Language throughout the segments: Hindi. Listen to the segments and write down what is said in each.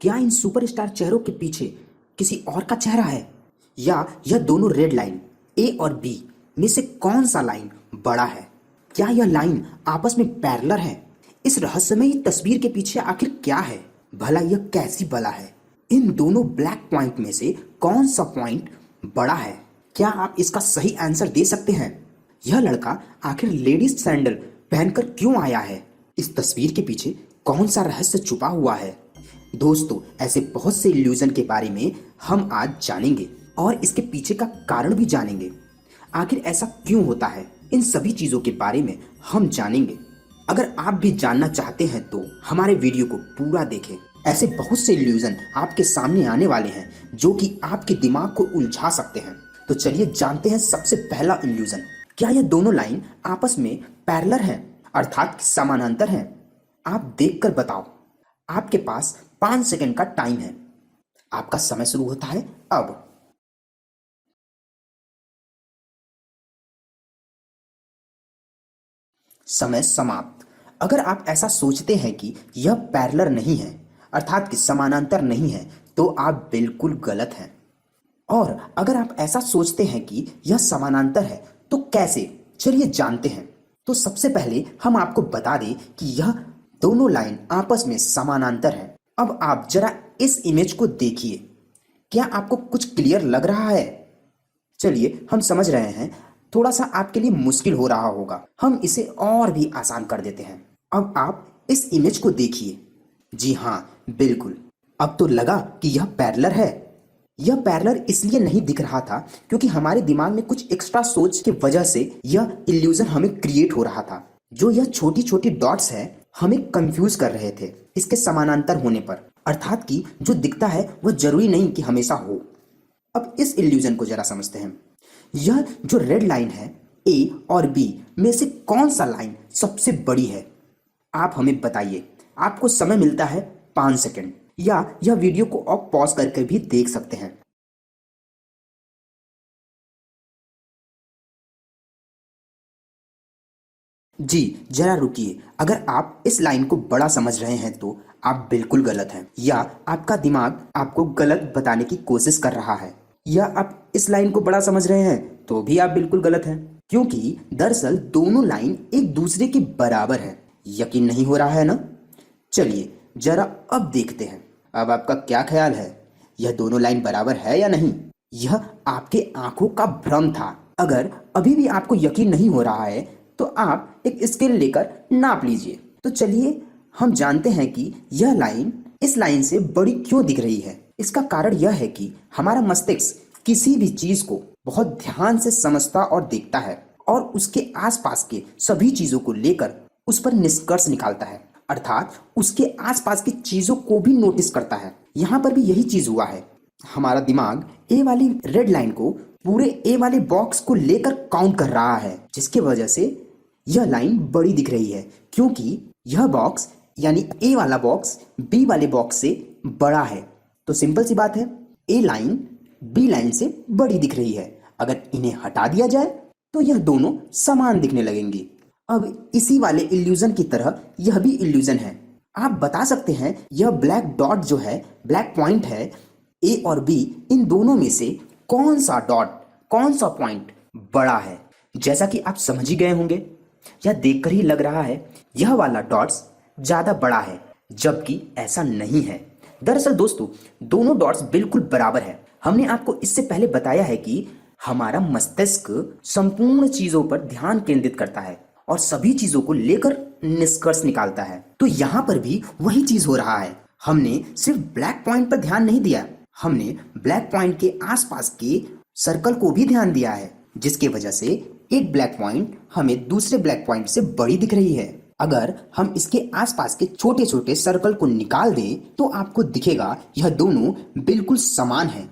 क्या इन सुपरस्टार चेहरों के पीछे किसी और का चेहरा है, या यह दोनों रेड लाइन ए और बी में से कौन सा लाइन बड़ा है? क्या यह लाइन आपस में पैरेलल है? इस रहस्यमयी तस्वीर के पीछे आखिर क्या है? भला यह कैसी बला है? इन दोनों ब्लैक पॉइंट में से कौन सा पॉइंट बड़ा है? क्या आप इसका सही आंसर दे सकते हैं? यह लड़का आखिर लेडीज सैंडल पहनकर क्यों आया है? इस तस्वीर के पीछे कौन सा रहस्य छुपा हुआ है? दोस्तों, ऐसे बहुत से इल्यूजन के बारे में हम आज जानेंगे और इसके पीछे का कारण भी जानेंगे। आखिर ऐसा क्यों होता है, इन सभी चीजों के बारे में हम जानेंगे। अगर आप भी जानना चाहते हैं तो हमारे वीडियो को पूरा देखें। ऐसे बहुत से इल्यूजन आपके सामने आने वाले हैं जो कि आपके दिमाग को उलझा सकते हैं। तो चलिए जानते हैं सबसे पहला इल्यूजन। क्या यह दोनों लाइन आपस में पैरेलल हैं, अर्थात समानांतर हैं? आप देखकर बताओ। आपके पास 5 सेकंड का टाइम है। आपका समय शुरू होता है अब। समय समाप्त। अगर आप ऐसा सोचते हैं कि यह पैरेलल नहीं है, अर्थात कि समानांतर नहीं है, तो आप बिल्कुल गलत हैं। और अगर आप ऐसा सोचते हैं कि यह समानांतर है, तो कैसे? चलिए जानते हैं। तो सबसे पहले हम आपको बता दें कि यह दोनों लाइन आपस में समानांतर है। अब आप जरा इस इमेज को देखिए। क्या आपको कुछ क्लियर लग रहा है? चलिए हम समझ रहे हैं, थोड़ा सा आपके लिए मुश्किल हो रहा होगा। हम इसे और भी आसान कर देते हैं। अब आप इस इमेज को देखिए। जी हाँ, बिल्कुल। अब तो लगा कि यह पैरेलल है। यह पैरेलल इसलिए नहीं दिख रहा था क्योंकि हमारे दिमाग में कुछ एक्स्ट्रा सोच की वजह से यह इल्यूजन हमें क्रिएट हो रहा था। जो यह छोटी छोटी डॉट्स है हमें कंफ्यूज कर रहे थे इसके समानांतर होने पर, अर्थात कि जो दिखता है वह जरूरी नहीं कि हमेशा हो। अब इस इल्यूजन को जरा समझते हैं। यह जो रेड लाइन है, ए और बी में से कौन सा लाइन सबसे बड़ी है? आप हमें बताइए। आपको समय मिलता है 5 सेकंड, या यह वीडियो को आप पॉज करके भी देख सकते हैं। जी जरा रुकिए। अगर आप इस लाइन को बड़ा समझ रहे हैं तो आप बिल्कुल गलत हैं, या आपका दिमाग आपको गलत बताने की कोशिश कर रहा है। या आप इस लाइन को बड़ा समझ रहे हैं तो भी आप बिल्कुल गलत हैं, क्योंकि दरअसल दोनों लाइन एक दूसरे के बराबर है। यकीन नहीं हो रहा है ना? चलिए जरा अब देखते हैं। अब आपका क्या ख्याल है, यह दोनों लाइन बराबर है या नहीं? यह आपके आंखों का भ्रम था। अगर अभी भी आपको यकीन नहीं हो रहा है तो आप एक स्केल लेकर नाप लीजिए। तो चलिए हम जानते हैं कि यह लाइन इस लाइन से बड़ी क्यों दिख रही है। इसका कारण यह है कि हमारा मस्तिष्क किसी भी चीज को बहुत ध्यान से समझता और देखता है और उसके आसपास के सभी चीजों को लेकर उस पर निष्कर्ष निकालता है, अर्थात उसके आसपास की चीजों को भी नोटिस करता है। यहाँ पर भी यही चीज हुआ है। हमारा दिमाग ए वाली रेड लाइन को पूरे ए वाले बॉक्स को लेकर काउंट कर रहा है, जिसकी वजह से यह लाइन बड़ी दिख रही है, क्योंकि यह बॉक्स यानी ए वाला बॉक्स बी वाले बॉक्स से बड़ा है। तो सिंपल सी बात है, ए लाइन बी लाइन से बड़ी दिख रही है। अगर इन्हें हटा दिया जाए तो यह दोनों समान दिखने लगेंगी। अब इसी वाले इल्यूजन की तरह यह भी इल्यूजन है। आप बता सकते हैं यह ब्लैक डॉट जो है, ब्लैक पॉइंट है, ए और बी, इन दोनों में से कौन सा डॉट, कौन सा पॉइंट बड़ा है? जैसा कि आप समझ ही गए होंगे, यह देखकर ही लग रहा है यह वाला डॉट्स ज्यादा बड़ा है, जबकि ऐसा नहीं है। दरअसल दोस्तों, दोनों डॉट्स बिल्कुल बराबर है। हमने आपको इससे पहले बताया है कि हमारा मस्तिष्क संपूर्ण चीजों पर ध्यान केंद्रित करता है और सभी चीजों को लेकर निष्कर्ष निकालता है। तो यहाँ पर भी वही चीज हो रहा है। हमने सिर्फ ब्लैक पॉइंट पर ध्यान नहीं दिया, हमने ब्लैक पॉइंट के आसपास के सर्कल को भी ध्यान दिया है, जिसकी वजह से एक ब्लैक पॉइंट हमें दूसरे ब्लैक पॉइंट से बड़ी दिख रही है। अगर हम इसके आसपास के छोटे छोटे सर्कल को निकाल दें तो आपको दिखेगा यह दोनों बिल्कुल समान हैं।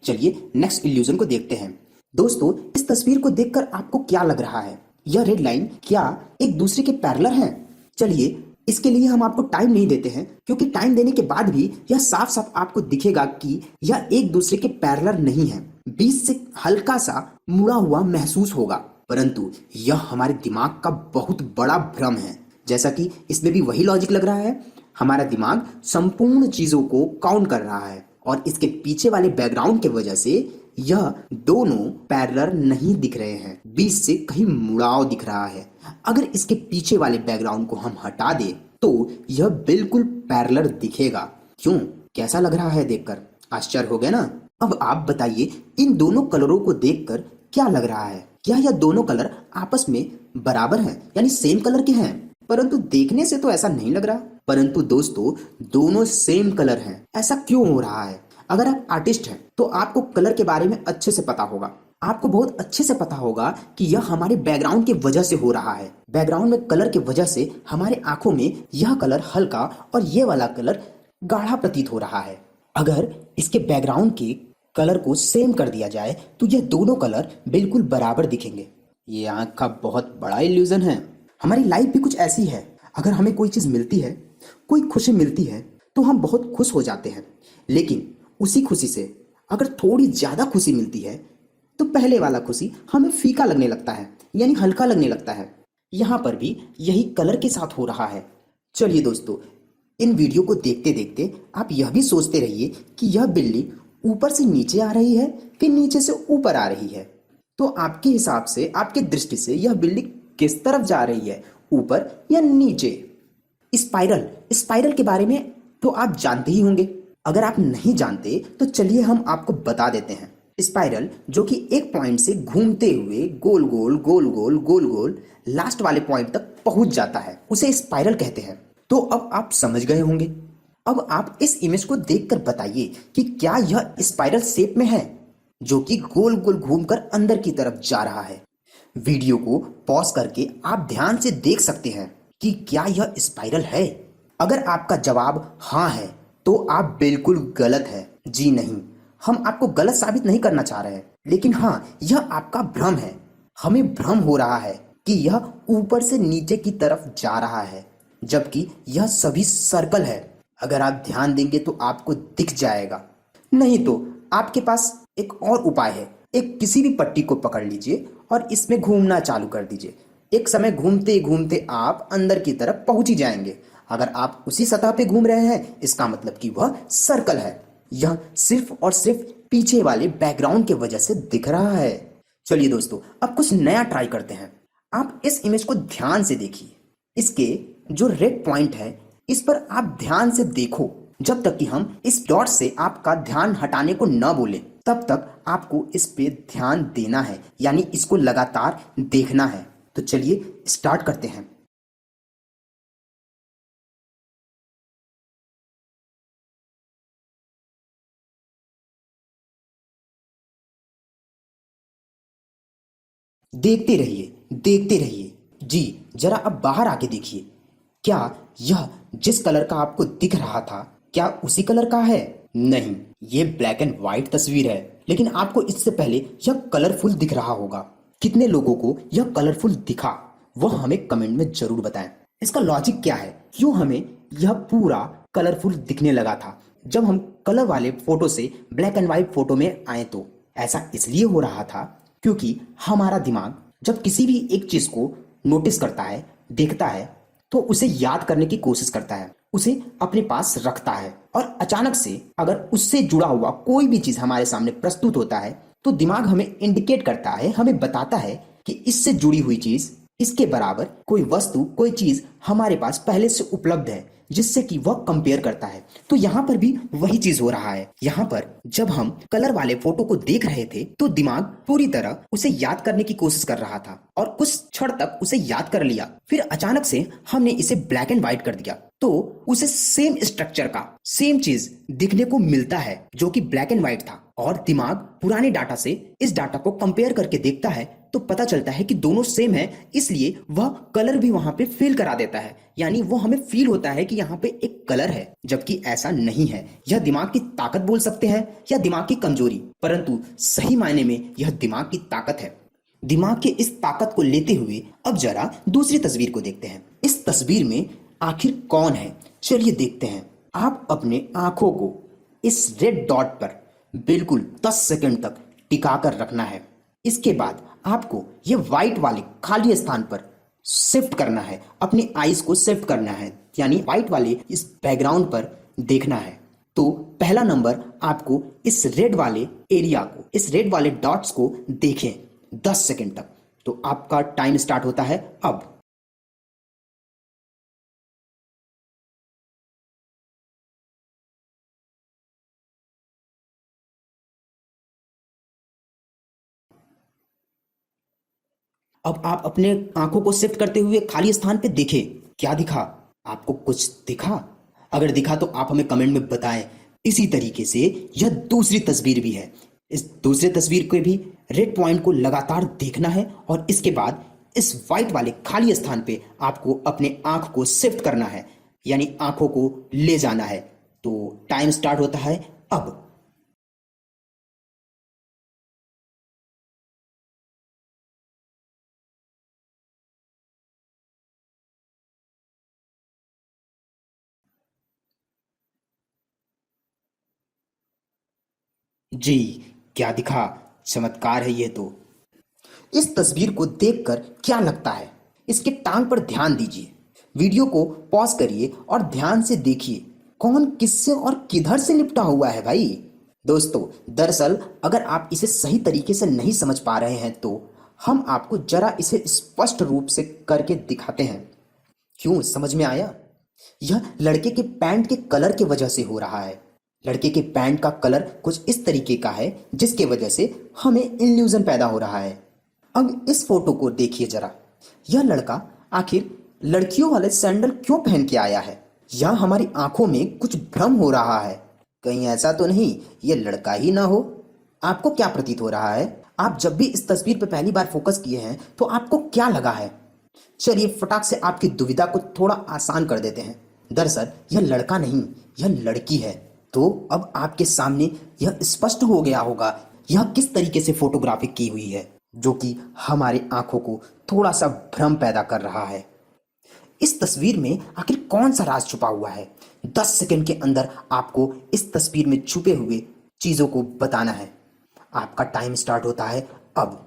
चलिए नेक्स्ट इल्यूजन को देखते हैं। दोस्तों, इस तस्वीर को देखकर आपको क्या लग रहा है? यह रेड लाइन क्या एक दूसरे के पैरेलल हैं? चलिए इसके लिए हम आपको टाइम नहीं देते हैं, क्योंकि टाइम देने के बाद भी यह साफ साफ आपको दिखेगा कि यह एक दूसरे के पैरेलल नहीं है। बीच से हल्का सा मुड़ा हुआ महसूस होगा, परंतु यह हमारे दिमाग का बहुत बड़ा भ्रम है। जैसा कि इसमें भी वही लॉजिक लग रहा है, हमारा दिमाग संपूर्ण चीजों को काउंट कर रहा है और इसके पीछे वाले बैकग्राउंड की वजह से यह दोनों पैरेलल नहीं दिख रहे हैं, बीच से कहीं मुड़ाव दिख रहा है। अगर इसके पीछे वाले बैकग्राउंड को हम हटा दें तो यह बिल्कुल पैरेलल दिखेगा। क्यों, कैसा लग रहा है देखकर? आश्चर्य हो गया ना? अब आप बताइए, इन दोनों कलरों को देखकर क्या लग रहा है? क्या यह दोनों कलर आपस में बराबर हैं, यानी सेम कलर के हैं? परंतु देखने से तो ऐसा नहीं लग रहा। परंतु दोस्तों, दोनों सेम कलर हैं। ऐसा क्यों हो रहा है? अगर आप आर्टिस्ट हैं तो आपको कलर के बारे में अच्छे से पता होगा। आपको बहुत अच्छे से पता होगा कि यह हमारे बैकग्राउंड की वजह से हो रहा है। बैकग्राउंड में कलर की वजह से हमारे आंखों में यह कलर हल्का और ये वाला कलर गाढ़ा प्रतीत हो रहा है। अगर इसके बैकग्राउंड के कलर को सेम कर दिया जाए तो यह दोनों कलर बिल्कुल बराबर दिखेंगे। ये आंख का बहुत बड़ा इल्यूजन है। हमारी लाइफ भी कुछ ऐसी है। अगर हमें कोई चीज मिलती है, कोई खुशी मिलती है तो हम बहुत खुश हो जाते हैं, लेकिन उसी खुशी से अगर थोड़ी ज्यादा खुशी मिलती है तो पहले वाला खुशी हमें फीका लगने लगता है, यानी हल्का लगने लगता है। यहाँ पर भी यही कलर के साथ हो रहा है। चलिए दोस्तों, इन वीडियो को देखते देखते आप यह भी सोचते रहिए कि यह बिल्ली ऊपर से नीचे आ रही है कि नीचे से ऊपर आ रही है। तो आपके हिसाब से, आपके दृष्टि से यह बिल्ली किस तरफ जा रही है, ऊपर या नीचे? स्पाइरल के बारे में तो आप जानते ही होंगे। अगर आप नहीं जानते तो चलिए हम आपको बता देते हैं। स्पाइरल जो कि एक पॉइंट से घूमते हुए गोल गोल गोल गोल गोल गोल लास्ट वाले पॉइंट तक पहुंच जाता है, उसे स्पाइरल कहते हैं। तो अब आप समझ गए होंगे। अब आप इस इमेज को देखकर बताइए कि क्या यह स्पाइरल शेप में है, जो कि गोल गोल घूमकर अंदर की तरफ जा रहा है। वीडियो को पॉज करके आप ध्यान से देख सकते हैं कि क्या यह स्पाइरल है। अगर आपका जवाब हाँ है तो आप बिल्कुल गलत है। जी नहीं, हम आपको गलत साबित नहीं करना चाह रहे हैं, लेकिन हाँ, यह आपका भ्रम है। हमें भ्रम हो रहा है कि यह ऊपर से नीचे की तरफ जा रहा है, जबकि यह सभी सर्कल है। अगर आप ध्यान देंगे तो आपको दिख जाएगा। नहीं तो आपके पास एक और उपाय है। एक किसी भी पट्टी को पकड़ लीजिए और इसमें घूमना चालू कर दीजिए। एक समय घूमते घूमते आप अंदर की तरफ पहुंच ही जाएंगे। अगर आप उसी सतह पे घूम रहे हैं, इसका मतलब कि वह सर्कल है। यह सिर्फ और सिर्फ पीछे वाले बैकग्राउंड की वजह से दिख रहा है। चलिए दोस्तों, अब कुछ नया ट्राई करते हैं। आप इस इमेज को ध्यान से देखिए। इसके जो रेड पॉइंट है, इस पर आप ध्यान से देखो। जब तक कि हम इस डॉट से आपका ध्यान हटाने को न बोले, तब तक आपको इस पे ध्यान देना है, यानी इसको लगातार देखना है। तो चलिए स्टार्ट करते हैं। देखते रहिए, देखते रहिए। जी, जरा अब बाहर आके देखिए। क्या यह जिस कलर का आपको दिख रहा था, क्या उसी कलर का है? नहीं, ये ब्लैक एंड व्हाइट तस्वीर है, लेकिन आपको इससे पहले यह कलरफुल दिख रहा होगा। कितने लोगों को यह कलरफुल दिखा, वह हमें कमेंट में जरूर बताएं। इसका लॉजिक क्या है? क्यों हमें यह पूरा कलरफुल दिखने लगा था जब हम कलर वाले फोटो से ब्लैक एंड व्हाइट फोटो में आए? तो ऐसा इसलिए हो रहा था क्योंकि हमारा दिमाग जब किसी भी एक चीज को नोटिस करता है, देखता है, तो उसे याद करने की कोशिश करता है, उसे अपने पास रखता है। और अचानक से अगर उससे जुड़ा हुआ कोई भी चीज हमारे सामने प्रस्तुत होता है तो दिमाग हमें इंडिकेट करता है, हमें बताता है कि इससे जुड़ी हुई चीज, इसके बराबर कोई वस्तु, कोई चीज हमारे पास पहले से उपलब्ध है, जिससे कि वह कंपेयर करता है। तो यहाँ पर भी वही चीज हो रहा है। यहाँ पर जब हम कलर वाले फोटो को देख रहे थे तो दिमाग पूरी तरह उसे याद करने की कोशिश कर रहा था और कुछ क्षण तक उसे याद कर लिया। फिर अचानक से हमने इसे ब्लैक एंड व्हाइट कर दिया तो उसे सेम स्ट्रक्चर का सेम चीज दिखने को मिलता है जो कि ब्लैक एंड व्हाइट था। और दिमाग पुराने डाटा से इस डाटा को कंपेयर करके देखता है तो पता चलता है कि दोनों सेम है, इसलिए वह कलर भी वहां पे फील करा देता है। यानी वो हमें फील होता है कि यहाँ पे एक कलर है, जबकि ऐसा नहीं है। यह दिमाग की ताकत बोल सकते हैं या दिमाग की कमजोरी, परंतु सही मायने में यह दिमाग की ताकत है। दिमाग की इस ताकत को लेते हुए अब जरा दूसरी तस्वीर को देखते हैं। इस तस्वीर में आखिर कौन है, चलिए देखते हैं। आप अपने आंखों को इस रेड डॉट पर बिल्कुल 10 सेकंड तक टिका कर रखना है। इसके बाद आपको ये व्हाइट वाले खाली स्थान पर शिफ्ट करना है, अपनी आईज को शिफ्ट करना है यानी व्हाइट वाले इस बैकग्राउंड पर देखना है। तो पहला नंबर, आपको इस रेड वाले एरिया को, इस रेड वाले डॉट्स को देखें 10 सेकंड तक। तो आपका टाइम स्टार्ट होता है अब। अब आप अपने आंखों को शिफ्ट करते हुए खाली स्थान पे देखें, क्या दिखा? आपको कुछ दिखा? अगर दिखा तो आप हमें कमेंट में बताएं। इसी तरीके से यह दूसरी तस्वीर भी है। इस दूसरी तस्वीर को भी रेड पॉइंट को लगातार देखना है और इसके बाद इस व्हाइट वाले खाली स्थान पे आपको अपने आंख को शिफ्ट करना है, यानी आंखों को ले जाना है। तो टाइम स्टार्ट होता है अब। जी, क्या दिखा? चमत्कार है ये तो। इस तस्वीर को देखकर क्या लगता है? इसके टांग पर ध्यान दीजिए। वीडियो को पॉज करिए और ध्यान से देखिए कौन किससे और किधर से लिपटा हुआ है भाई। दोस्तों, दरअसल अगर आप इसे सही तरीके से नहीं समझ पा रहे हैं तो हम आपको जरा इसे स्पष्ट रूप से करके दिखाते हैं। क्यों, समझ में आया? यह लड़के के पैंट के कलर की वजह से हो रहा है। लड़के के पैंट का कलर कुछ इस तरीके का है जिसके वजह से हमें इल्यूजन पैदा हो रहा है। अब इस फोटो को देखिए जरा। यह लड़का आखिर लड़कियों वाले सैंडल क्यों पहन के आया है? या हमारी आंखों में कुछ भ्रम हो रहा है? कहीं ऐसा तो नहीं ये लड़का ही ना हो? आपको क्या प्रतीत हो रहा है? आप जब भी इस तस्वीर पर पहली बार फोकस किए हैं तो आपको क्या लगा है? चलिए फटाक से आपकी दुविधा को थोड़ा आसान कर देते हैं। दरअसल यह लड़का नहीं, यह लड़की है। तो अब आपके सामने यह स्पष्ट हो गया होगा यह किस तरीके से फोटोग्राफी की हुई है, जो कि हमारे आंखों को थोड़ा सा भ्रम पैदा कर रहा है। इस तस्वीर में आखिर कौन सा राज छुपा हुआ है? 10 सेकंड के अंदर आपको इस तस्वीर में छुपे हुए चीजों को बताना है। आपका टाइम स्टार्ट होता है अब।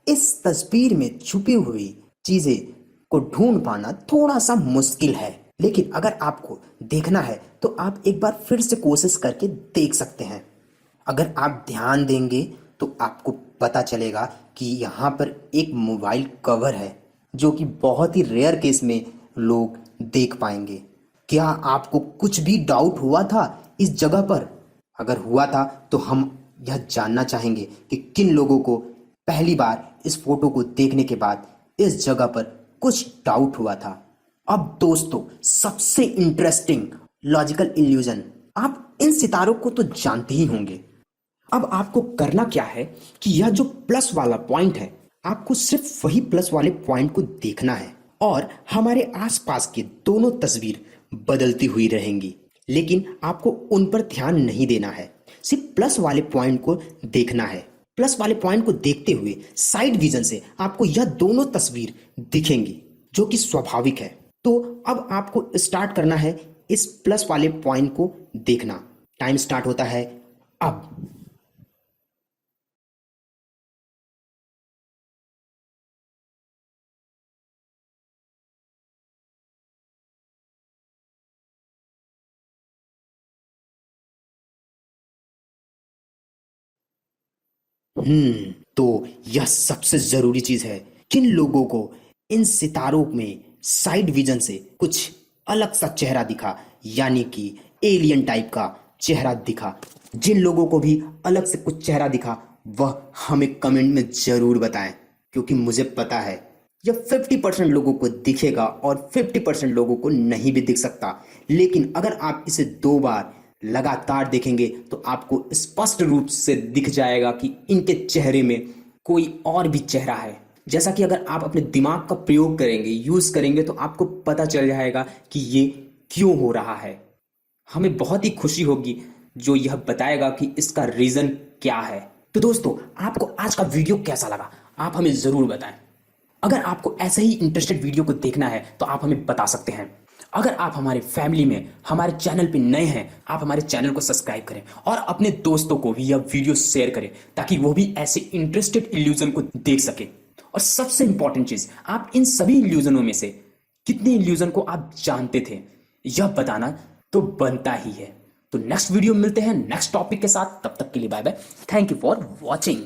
इस तस्वीर में छुपी हुई चीजें को ढूंढ पाना थोड़ा सा मुश्किल है, लेकिन अगर आपको देखना है तो आप एक बार फिर से कोशिश करके देख सकते हैं। अगर आप ध्यान देंगे तो आपको पता चलेगा कि यहाँ पर एक मोबाइल कवर है जो कि बहुत ही रेयर केस में लोग देख पाएंगे। क्या आपको कुछ भी डाउट हुआ था इस जगह पर? अगर हुआ था तो हम यह जानना चाहेंगे कि किन लोगों को पहली बार इस फोटो को देखने के बाद इस जगह पर कुछ डाउट हुआ था। अब दोस्तों, सबसे इंटरेस्टिंग लॉजिकल इल्यूजन, आप इन सितारों को तो जानते ही होंगे। अब आपको करना क्या है कि यह जो प्लस वाला पॉइंट है, आपको सिर्फ वही प्लस वाले पॉइंट को देखना है और हमारे आसपास के दोनों तस्वीर बदलती हुई रहेंगी, लेकिन आपको उन पर ध्यान नहीं देना है। सिर्फ प्लस वाले पॉइंट को देखना है। प्लस वाले पॉइंट को देखते हुए साइड विजन से आपको यह दोनों तस्वीर दिखेंगी, जो कि स्वाभाविक है। तो अब आपको स्टार्ट करना है इस प्लस वाले पॉइंट को देखना। टाइम स्टार्ट होता है अब। तो यह सबसे जरूरी चीज है। किन लोगों को इन सितारों में साइड विजन से कुछ अलग सा चेहरा दिखा, यानी कि एलियन टाइप का चेहरा दिखा? जिन लोगों को भी अलग से कुछ चेहरा दिखा वह हमें कमेंट में जरूर बताएं, क्योंकि मुझे पता है यह 50% लोगों को दिखेगा और 50% लोगों को नहीं भी दिख सकता। लेकिन अगर आप इसे 2 बार लगातार देखेंगे तो आपको स्पष्ट रूप से दिख जाएगा कि इनके चेहरे में कोई और भी चेहरा है। जैसा कि अगर आप अपने दिमाग का प्रयोग करेंगे, यूज करेंगे, तो आपको पता चल जाएगा कि ये क्यों हो रहा है। हमें बहुत ही खुशी होगी जो यह बताएगा कि इसका रीजन क्या है। तो दोस्तों, आपको आज का वीडियो कैसा लगा आप हमें जरूर बताएं। अगर आपको ऐसे ही इंटरेस्टेड वीडियो को देखना है तो आप हमें बता सकते हैं। अगर आप हमारे फैमिली में हमारे चैनल पे नए हैं, आप हमारे चैनल को सब्सक्राइब करें और अपने दोस्तों को भी यह वीडियो शेयर करें ताकि वो भी ऐसे इंटरेस्टेड इल्यूजन को देख सके। और सबसे इंपॉर्टेंट चीज, आप इन सभी इल्यूजनों में से कितने इल्यूजन को आप जानते थे, यह बताना तो बनता ही है। तो नेक्स्ट वीडियो में मिलते हैं नेक्स्ट टॉपिक के साथ, तब तक के लिए bye bye. Thank you for watching.